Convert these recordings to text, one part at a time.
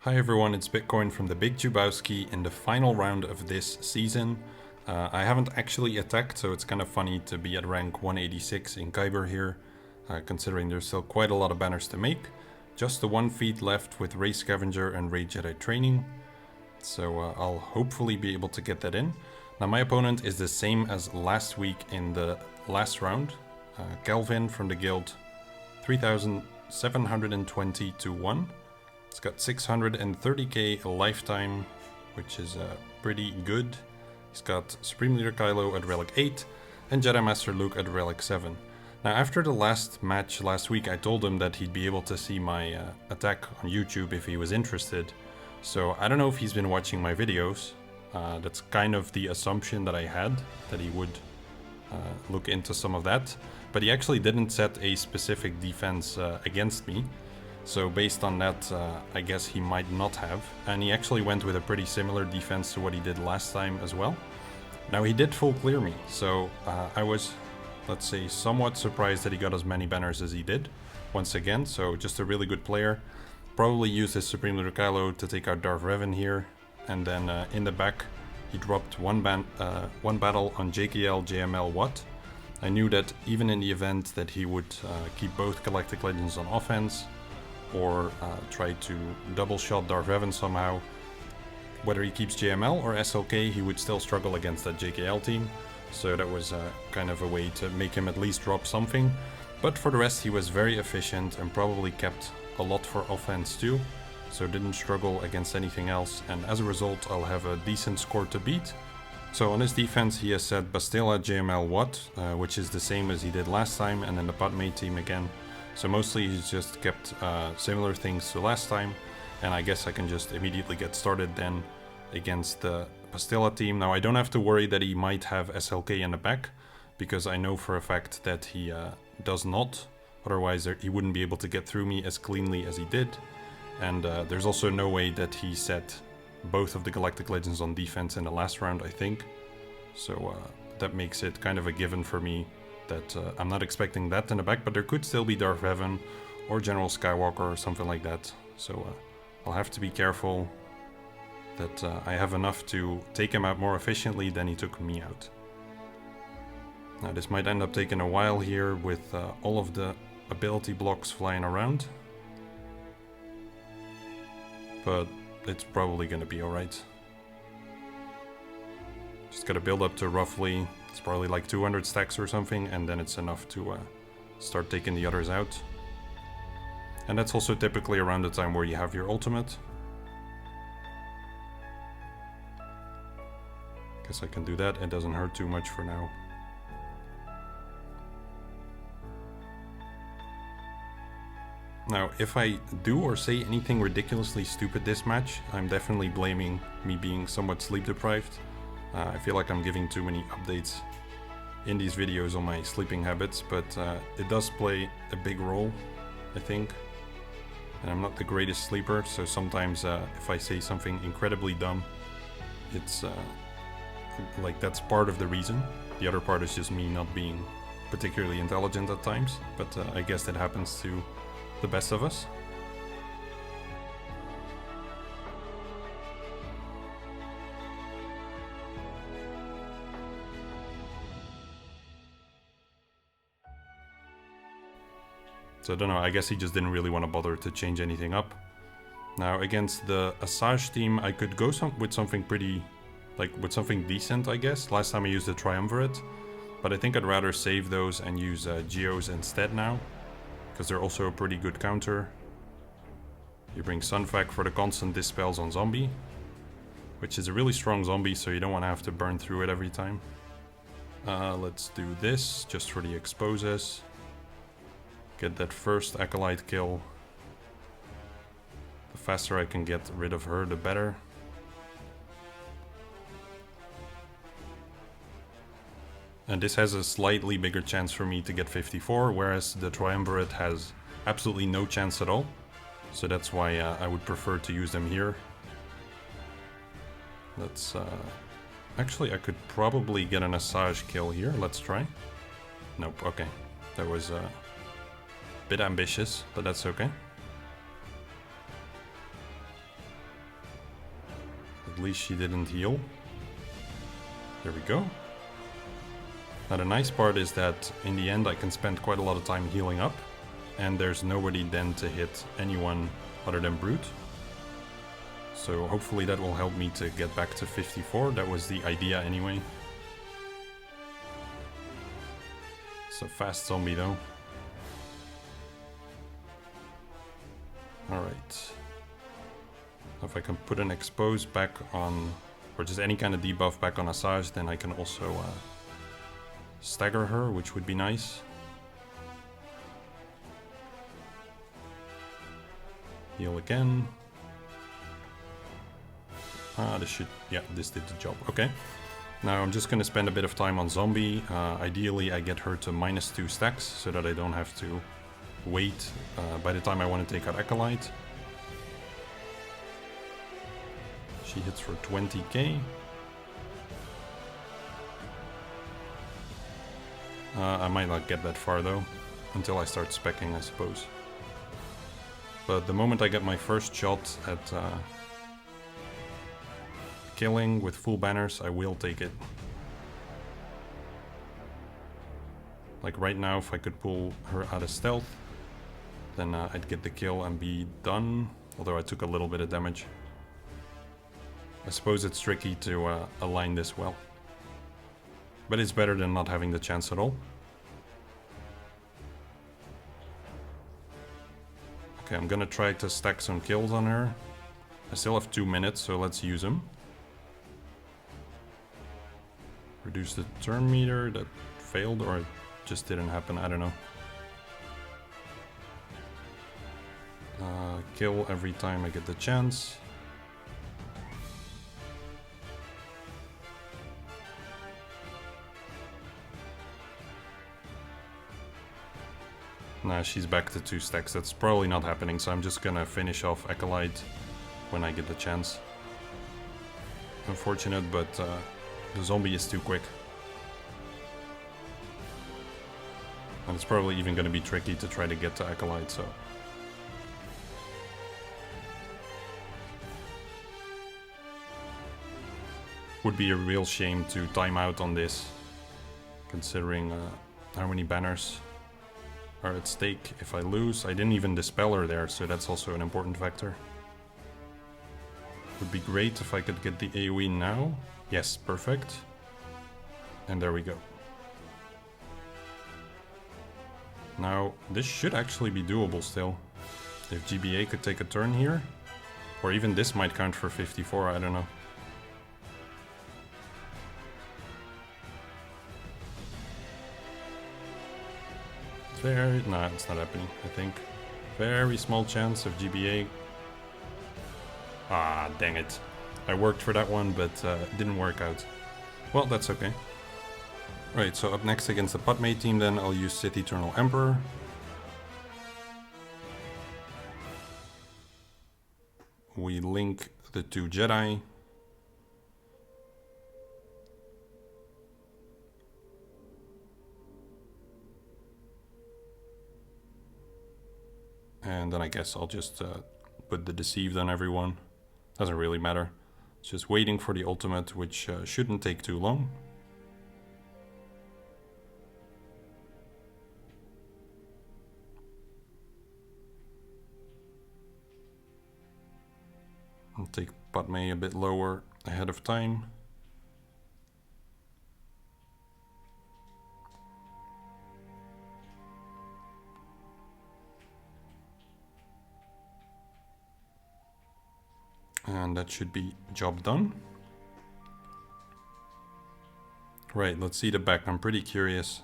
Hi everyone, it's Bitcoin from the Big Jubowski in the final round of this season. I haven't actually attacked, so it's kind of funny to be at rank 186 in Kyber here, considering there's still quite a lot of banners to make. Just the one feat left with Race Scavenger and Raid Jedi Training, so I'll hopefully be able to get that in. Now my opponent is the same as last week in the last round. Kelvin from the guild, 3,720 to 1. It's got 630k lifetime, which is pretty good. He's got Supreme Leader Kylo at Relic 8 and Jedi Master Luke at Relic 7. Now after the last match last week, I told him that he'd be able to see my attack on YouTube if he was interested. So I don't know if he's been watching my videos. That's kind of the assumption that I had, that he would look into some of that. But he actually didn't set a specific defense against me. So based on that, I guess he might not have. And he actually went with a pretty similar defense to what he did last time as well. Now he did full clear me, so I was, let's say, somewhat surprised that he got as many banners as he did. Once again, so just a really good player. Probably used his Supreme Leader Kylo to take out Darth Revan here. And then in the back, he dropped one battle on JKL, JML, Watt. I knew that even in the event that he would keep both Galactic Legends on offense, or try to double shot Darth Revan somehow. Whether he keeps JML or SLK, he would still struggle against that JKL team. So that was kind of a way to make him at least drop something. But for the rest, he was very efficient and probably kept a lot for offense too. So didn't struggle against anything else. And as a result, I'll have a decent score to beat. So on his defense, he has set Bastilla, JML, Watt, which is the same as he did last time, and then the Padme team again. So mostly he's just kept similar things to last time, and I guess I can just immediately get started then against the Pastilla team. Now I don't have to worry that he might have SLK in the back, because I know for a fact that he does not. Otherwise he wouldn't be able to get through me as cleanly as he did. And there's also no way that he set both of the Galactic Legends on defense in the last round, I think. So that makes it kind of a given for me that I'm not expecting that in the back, but there could still be Darth Revan or General Skywalker or something like that. So I'll have to be careful that I have enough to take him out more efficiently than he took me out. Now this might end up taking a while here with all of the ability blocks flying around. But it's probably gonna be alright. Just gotta build up to roughly, it's probably like 200 stacks or something, and then it's enough to start taking the others out. And that's also typically around the time where you have your ultimate. Guess I can do that, it doesn't hurt too much for now. Now, if I do or say anything ridiculously stupid this match, I'm definitely blaming me being somewhat sleep deprived. I feel like I'm giving too many updates in these videos on my sleeping habits, but it does play a big role, I think. And I'm not the greatest sleeper, so sometimes if I say something incredibly dumb, it's like that's part of the reason. The other part is just me not being particularly intelligent at times, but I guess that happens to the best of us. So I don't know, I guess he just didn't really want to bother to change anything up. Now against the Asajj team, I could go with something pretty, with something decent, I guess. Last time I used the Triumvirate, but I think I'd rather save those and use Geos instead now, because they're also a pretty good counter. You bring Sunfac for the constant dispels on zombie, which is a really strong zombie, so you don't want to have to burn through it every time. Let's do this, just for the exposes. Get that first Acolyte kill. The faster I can get rid of her, the better. And this has a slightly bigger chance for me to get 54, whereas the Triumvirate has absolutely no chance at all. So that's why I would prefer to use them here. Let's... actually, I could probably get an Asajj kill here. Let's try. Nope, okay. That was... bit ambitious, but that's okay. At least she didn't heal. There we go. Now the nice part is that in the end I can spend quite a lot of time healing up, and there's nobody then to hit anyone other than Brute. So hopefully that will help me to get back to 54. That was the idea anyway. It's a fast zombie though. Alright. If I can put an expose back on, or just any kind of debuff back on Asajj, then I can also stagger her, which would be nice. Heal again. This should, yeah, this did the job. Okay. Now I'm just going to spend a bit of time on Zombie. Ideally I get her to -2 stacks so that I don't have to wait by the time I want to take out Acolyte. She hits for 20k. I might not get that far though, until I start speccing, I suppose. But the moment I get my first shot at killing with full banners, I will take it. Like right now, if I could pull her out of stealth, then I'd get the kill and be done. Although I took a little bit of damage. I suppose it's tricky to align this well. But it's better than not having the chance at all. Okay, I'm gonna try to stack some kills on her. I still have 2 minutes, so let's use them. Reduce the turn meter. That failed, or it just didn't happen, I don't know. Kill every time I get the chance. Nah, she's back to 2 stacks. That's probably not happening, so I'm just gonna finish off Acolyte when I get the chance. Unfortunate, but the zombie is too quick. And it's probably even gonna be tricky to try to get to Acolyte, so... Would be a real shame to time out on this, considering how many banners are at stake if I lose. I didn't even dispel her there, so that's also an important factor. Would be great if I could get the AoE now. Yes, perfect. And there we go. Now, this should actually be doable still. If GBA could take a turn here. Or even this might count for 54, I don't know. Very... Nah, it's not happening, I think. Very small chance of GBA. Ah, dang it. I worked for that one, but it didn't work out. Well, that's okay. Right, so up next against the Padme team then, I'll use Sith Eternal Emperor. We link the 2 Jedi. And then I guess I'll just put the Deceived on everyone. Doesn't really matter. It's just waiting for the ultimate, which shouldn't take too long. I'll take Padme a bit lower ahead of time. And that should be job done. Right, let's see the back. I'm pretty curious.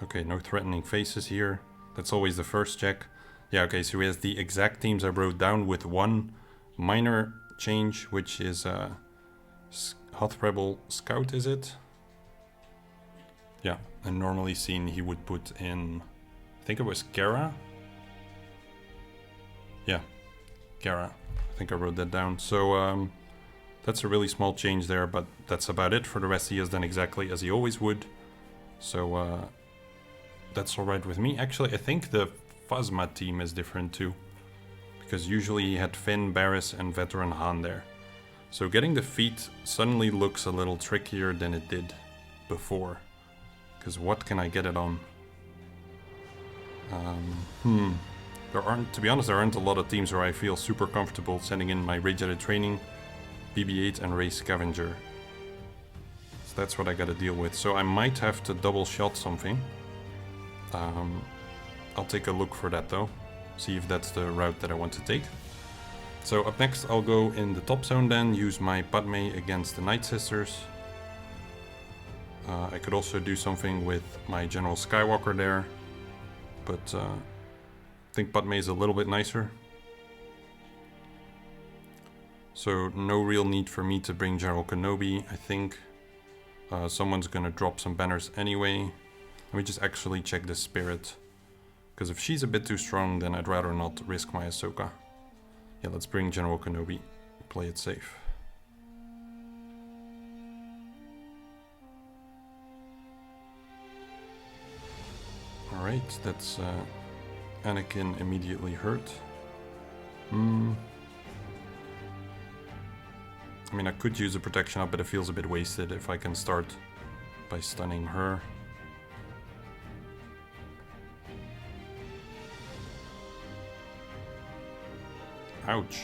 Okay, no threatening faces here. That's always the first check. Yeah, okay, so he has the exact teams I wrote down with one minor change, which is Hoth Rebel Scout, is it? Yeah, and normally seen he would put in, I think it was Kara. Yeah, Kara. I think I wrote that down. So that's a really small change there, but that's about it. For the rest, he has done exactly as he always would. So that's alright with me. Actually, I think the Phasma team is different too, because usually he had Finn, Barris, and Veteran Han there. So getting the feet suddenly looks a little trickier than it did before. Because what can I get it on? To be honest, there aren't a lot of teams where I feel super comfortable sending in my Rage-Edit Training, BB-8 and Ray Scavenger. So that's what I gotta deal with. So I might have to double shot something. I'll take a look for that though. See if that's the route that I want to take. So up next I'll go in the top zone then, use my Padme against the Night Sisters. I could also do something with my General Skywalker there, but I think Padme is a little bit nicer. So no real need for me to bring General Kenobi. I think someone's gonna drop some banners anyway. Let me just actually check the spirit, because if she's a bit too strong, then I'd rather not risk my Ahsoka. Yeah, let's bring General Kenobi. Play it safe. Alright, that's Anakin immediately hurt. I mean, I could use a protection up, but it feels a bit wasted if I can start by stunning her. Ouch.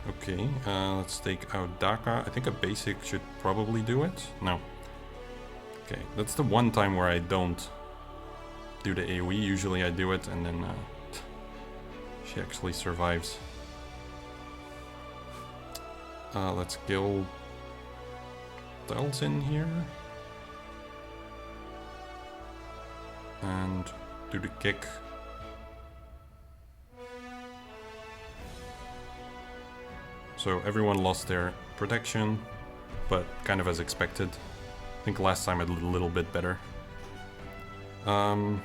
Okay, let's take out Daka. I think a basic should probably do it. No. Okay, that's the one time where I don't do the AoE. Usually I do it and then she actually survives. Let's kill Delsin here. And do the kick. So everyone lost their protection, but kind of as expected. I think last time I did a little bit better. Man,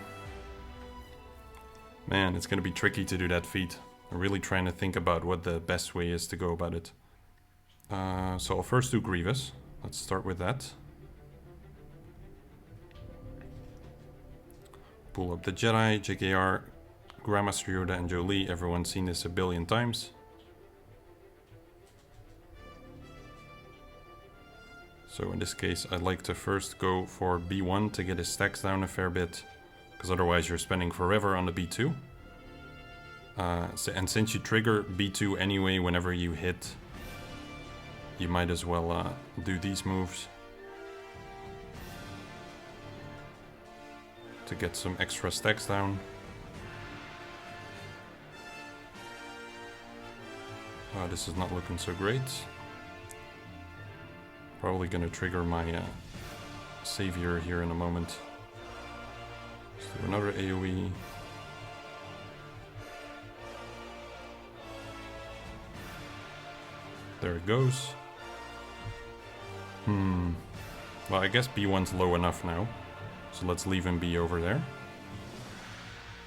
it's gonna be tricky to do that feat. I'm really trying to think about what the best way is to go about it. So I'll first do Grievous. Let's start with that. Pull up the Jedi, JKR, Grandmaster Yoda and Jolie. Everyone's seen this a billion times. So in this case, I'd like to first go for B1 to get his stacks down a fair bit, because otherwise you're spending forever on the B2. And since you trigger B2 anyway whenever you hit, you might as well do these moves to get some extra stacks down. This is not looking so great. Probably gonna trigger my savior here in a moment. Let's do another AoE. There it goes. Well, I guess B1's low enough now. So let's leave him be over there.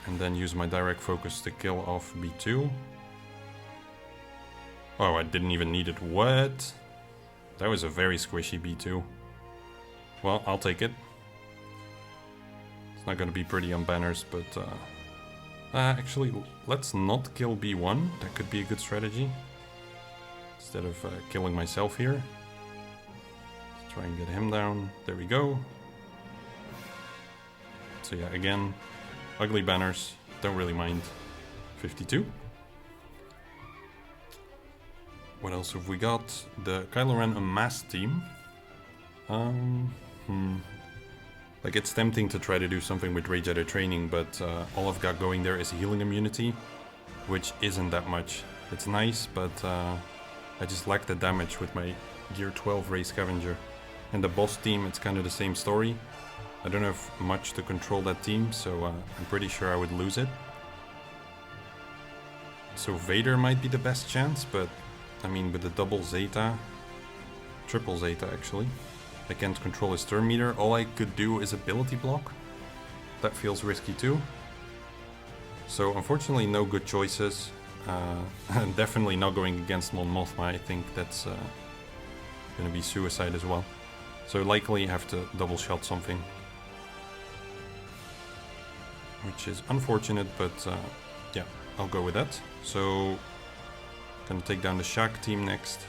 And then use my direct focus to kill off B2. Oh, I didn't even need it. What? That was a very squishy B2. Well, I'll take it. It's not gonna be pretty on banners, but... actually, let's not kill B1. That could be a good strategy. Instead of killing myself here. Let's try and get him down. There we go. So yeah, again, ugly banners. Don't really mind. 52. What else have we got? The Kylo Ren Unmasked team. Like, it's tempting to try to do something with Rage-Edit Training, but all I've got going there is healing immunity, which isn't that much. It's nice, but I just lack the damage with my Gear 12 Ray Scavenger. And the boss team, it's kind of the same story. I don't have much to control that team, so I'm pretty sure I would lose it. So Vader might be the best chance, but I mean, with the double Zeta, triple Zeta actually, I can't control his turn meter. All I could do is ability block. That feels risky too. So unfortunately no good choices. Definitely not going against Mon Mothma. I think that's gonna be suicide as well. So likely have to double shot something. which is unfortunate, but yeah, I'll go with that. So, gonna take down the GAC team next.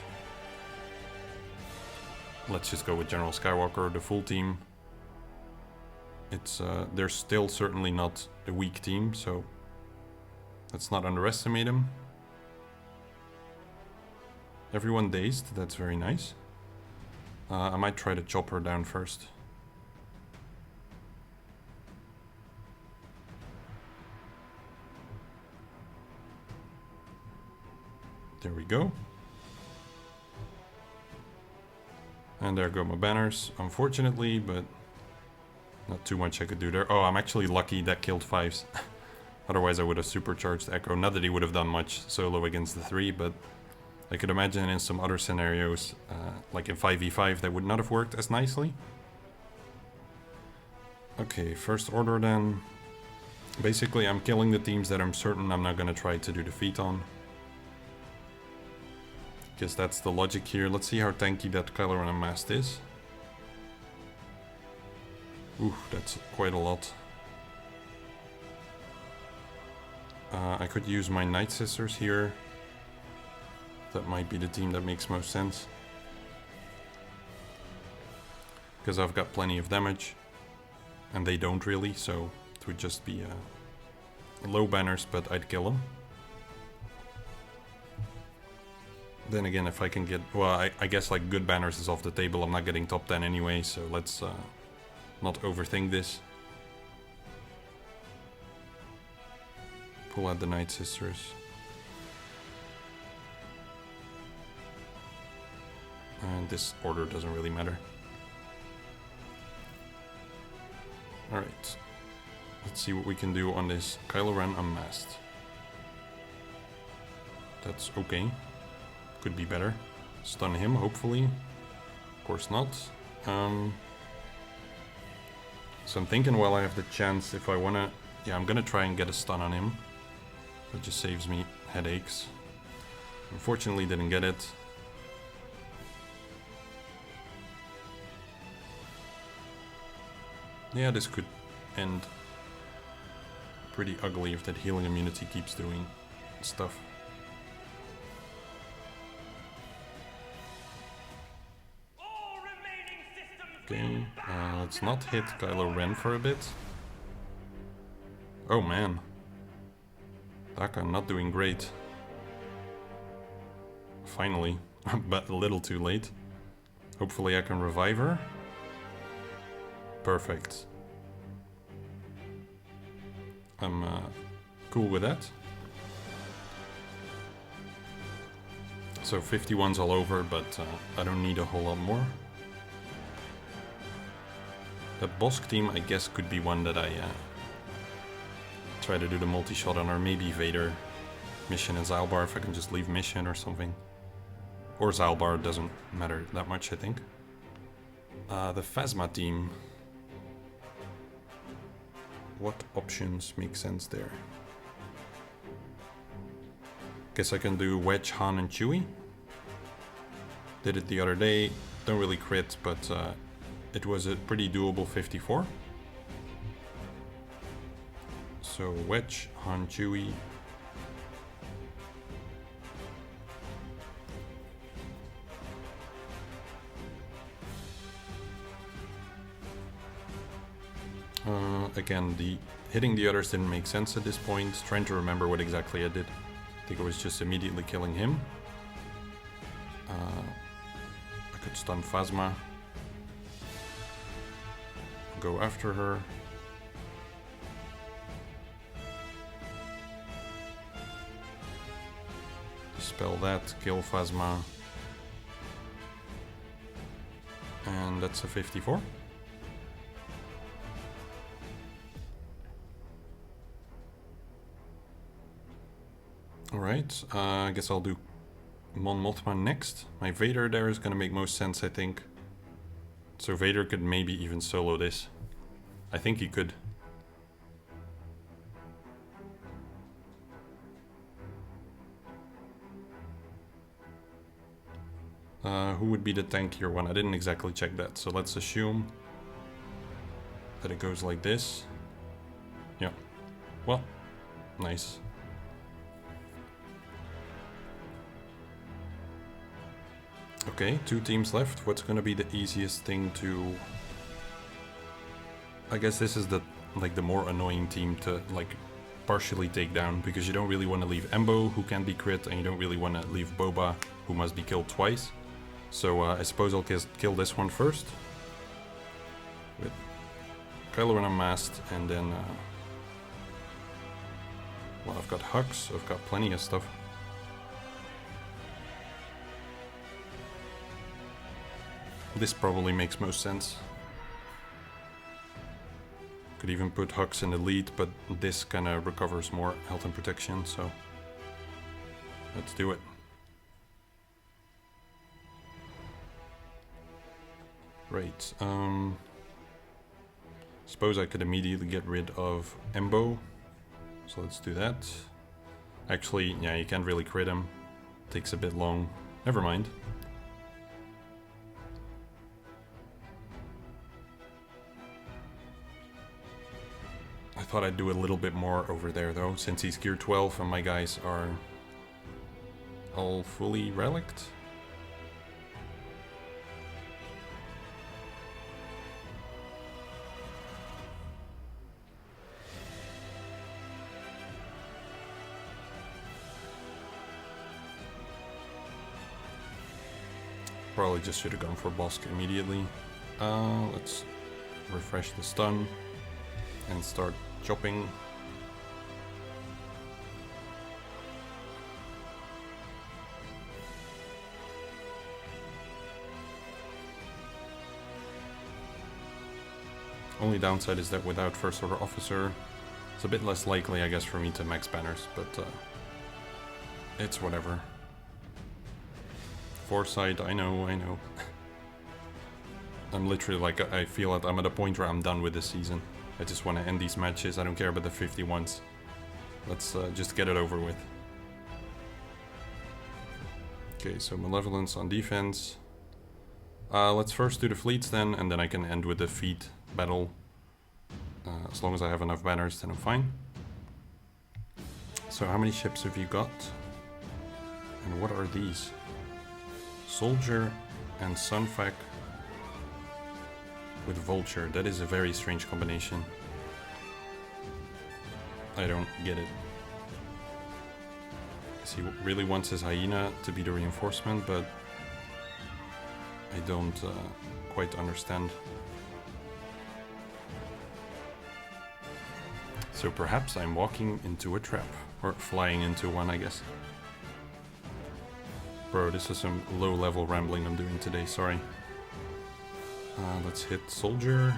Let's just go with General Skywalker, the full team. It's they're still certainly not a weak team, so let's not underestimate them. Everyone dazed, that's very nice. I might try to chop her down first. There we go. And there go my banners, unfortunately, but not too much I could do there. Oh, I'm actually lucky that killed 5s. Otherwise I would have supercharged Echo. Not that he would have done much solo against the 3, but I could imagine in some other scenarios, like in 5v5, that would not have worked as nicely. Okay, first order then. Basically, I'm killing the teams that I'm certain I'm not going to try to do defeat on. Guess that's the logic here. Let's see how tanky that Kyber Unmasked is. Ooh, that's quite a lot. I could use my Night Sisters here. That might be the team that makes most sense. Because I've got plenty of damage. And they don't really, so it would just be low banners, but I'd kill them. Then again, if I can get... Well, I guess like good banners is off the table. I'm not getting top 10 anyway, so let's not overthink this. Pull out the Night Sisters. And this order doesn't really matter. Alright. Let's see what we can do on this Kyber Unmasked. That's okay. Could be better. Stun him, hopefully. Of course not. So I'm thinking while I have the chance, if I wanna... Yeah, I'm gonna try and get a stun on him. That just saves me headaches. Unfortunately, didn't get it. Yeah, this could end pretty ugly if that healing immunity keeps doing stuff. Okay, let's not hit Kylo Ren for a bit. Oh man. Daka not doing great. Finally, but a little too late. Hopefully I can revive her. Perfect. I'm cool with that. So 51's all over, but I don't need a whole lot more. That Bosk team, I guess, could be one that I try to do the multi-shot on, or maybe Vader, Mission, and Zaalbar if I can just leave Mission or something. Or Zaalbar, doesn't matter that much, I think. The Phasma team. What options make sense there? Guess I can do Wedge, Han, and Chewie. Did it the other day. Don't really crit, but it was a pretty doable 54. So Wedge, Han, Chewie. Again, hitting the others didn't make sense at this point. Trying to remember what exactly I did. I think it was just immediately killing him. I could stun Phasma. Go after her. Dispel that, kill Phasma. And that's a 54. Alright, I guess I'll do Mon Mothma next. My Vader there is gonna make most sense, I think. So Vader could maybe even solo this. I think he could. Who would be the tankier one? I didn't exactly check that, so let's assume that it goes like this. Yeah. Well, nice. Okay, 2 teams left. What's gonna be the easiest thing to... I guess this is the more annoying team to partially take down, because you don't really want to leave Embo, who can be crit, and you don't really want to leave Boba, who must be killed twice. So I suppose I'll kill this one first. With Kylo Ren unmasked, and then... well, I've got Hux, I've got plenty of stuff. This probably makes most sense. Could even put Hux in the lead, but this kind of recovers more health and protection, so let's do it. Right, suppose I could immediately get rid of Embo, so let's do that. Actually, yeah, you can't really crit him. Takes a bit long. Never mind. I thought I'd do a little bit more over there though, since he's gear 12 and my guys are all fully relicked. Probably just should have gone for Bosk immediately. Let's refresh the stun and start chopping. Only downside is that without First Order Officer, it's a bit less likely, I guess, for me to max banners, but it's whatever. Foresight, I know. I'm literally I feel that I'm at a point where I'm done with this season. I just want to end these matches, I don't care about the 51s. Let's just get it over with. Okay, so Malevolence on defense. Let's first do the fleets then, and then I can end with the feet battle. As long as I have enough banners, then I'm fine. So how many ships have you got? And what are these? Soldier and Sunfac with Vulture. That is a very strange combination. I don't get it. He really wants his Hyena to be the reinforcement, but I don't quite understand. So perhaps I'm walking into a trap, or flying into one, I guess. Bro, this is some low-level rambling I'm doing today, sorry. Let's hit Soldier.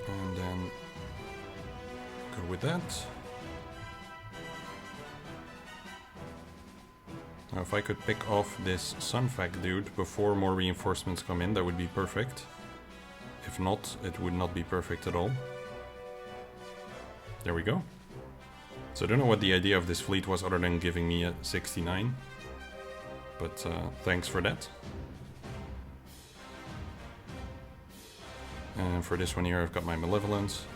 And then go with that. Now if I could pick off this Sunfac dude before more reinforcements come in, that would be perfect. If not, it would not be perfect at all. There we go. So I don't know what the idea of this fleet was other than giving me a 69. But thanks for that. And for this one here I've got my Malevolence,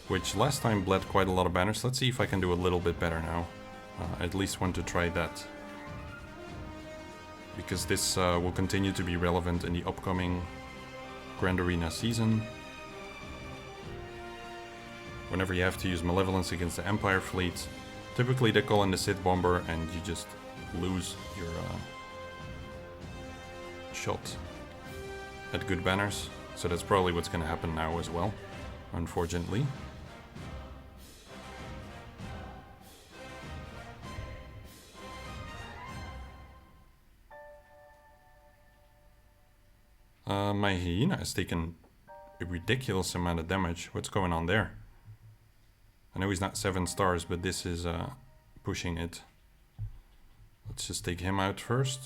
which last time bled quite a lot of banners. Let's see if I can do a little bit better now. I at least want to try that, because this will continue to be relevant in the upcoming Grand Arena season. Whenever you have to use Malevolence against the Empire fleet, typically they call in the Sith Bomber and you just lose your shot at good banners. So that's probably what's going to happen now as well, unfortunately. My Hyena has taken a ridiculous amount of damage. What's going on there? I know he's not 7 stars, but this is pushing it. Let's just take him out first.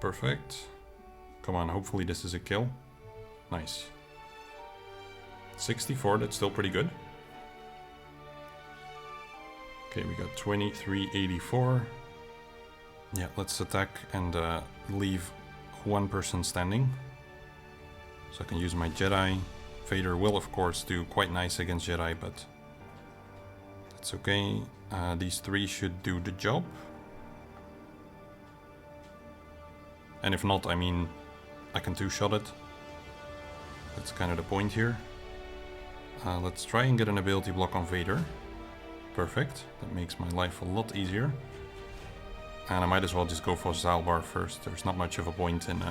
Perfect. Come on, hopefully this is a kill. Nice. 64, that's still pretty good. Okay, we got 2384. Yeah, let's attack and leave one person standing. So I can use my Jedi. Vader will, of course, do quite nice against Jedi, but that's okay. These three should do the job. And if not, I mean, I can two-shot it. That's kind of the point here. Let's try and get an ability block on Vader. Perfect. That makes my life a lot easier. And I might as well just go for Zaalbar first. There's not much of a point in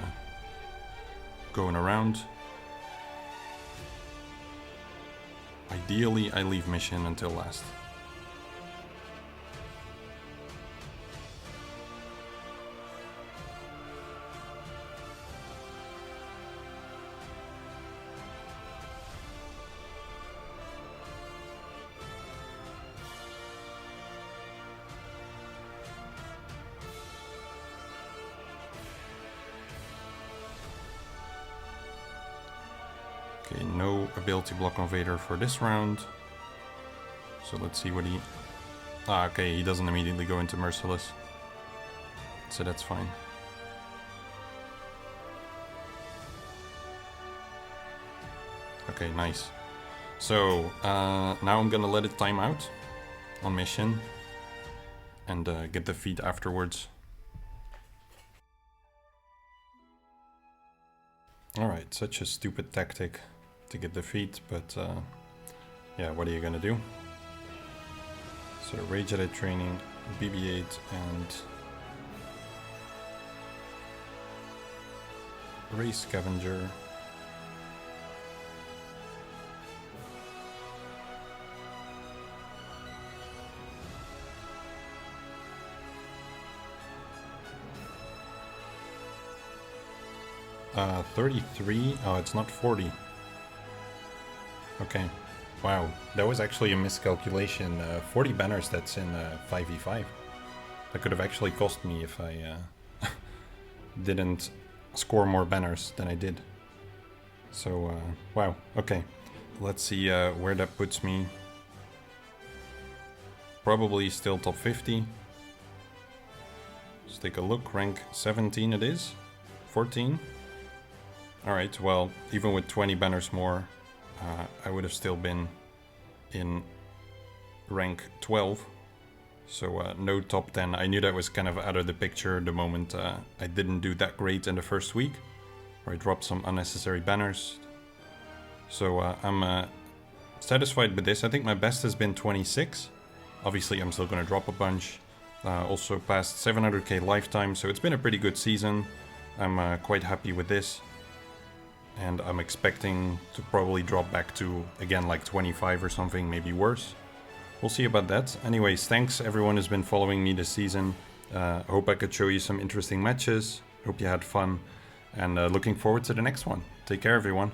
going around. Ideally, I leave mission until last. Okay, no ability block on Vader for this round. So let's see what he... Ah, okay, he doesn't immediately go into Merciless. So that's fine. Okay, nice. So, now I'm gonna let it time out on mission. And get the feed afterwards. Alright, such a stupid tactic to get defeat, but yeah, what are you gonna do? So Rage Edit Training, BB-8 and Race Scavenger. Uh, 33? Oh, it's not 40. Okay. Wow, that was actually a miscalculation. 40 banners, that's in 5v5. That could have actually cost me if I didn't score more banners than I did. So, wow, okay. Let's see where that puts me. Probably still top 50. Let's take a look. Rank 17 it is. 14. Alright, well, even with 20 banners more, I would have still been in rank 12. So no top 10. I knew that was kind of out of the picture the moment I didn't do that great in the first week, where I dropped some unnecessary banners. So I'm satisfied with this. I think my best has been 26. Obviously, I'm still going to drop a bunch. Also passed 700k lifetime, so it's been a pretty good season. I'm quite happy with this. And I'm expecting to probably drop back to, again, like 25 or something, maybe worse. We'll see about that. Anyways, thanks everyone who's been following me this season. Hope I could show you some interesting matches. Hope you had fun. And looking forward to the next one. Take care, everyone.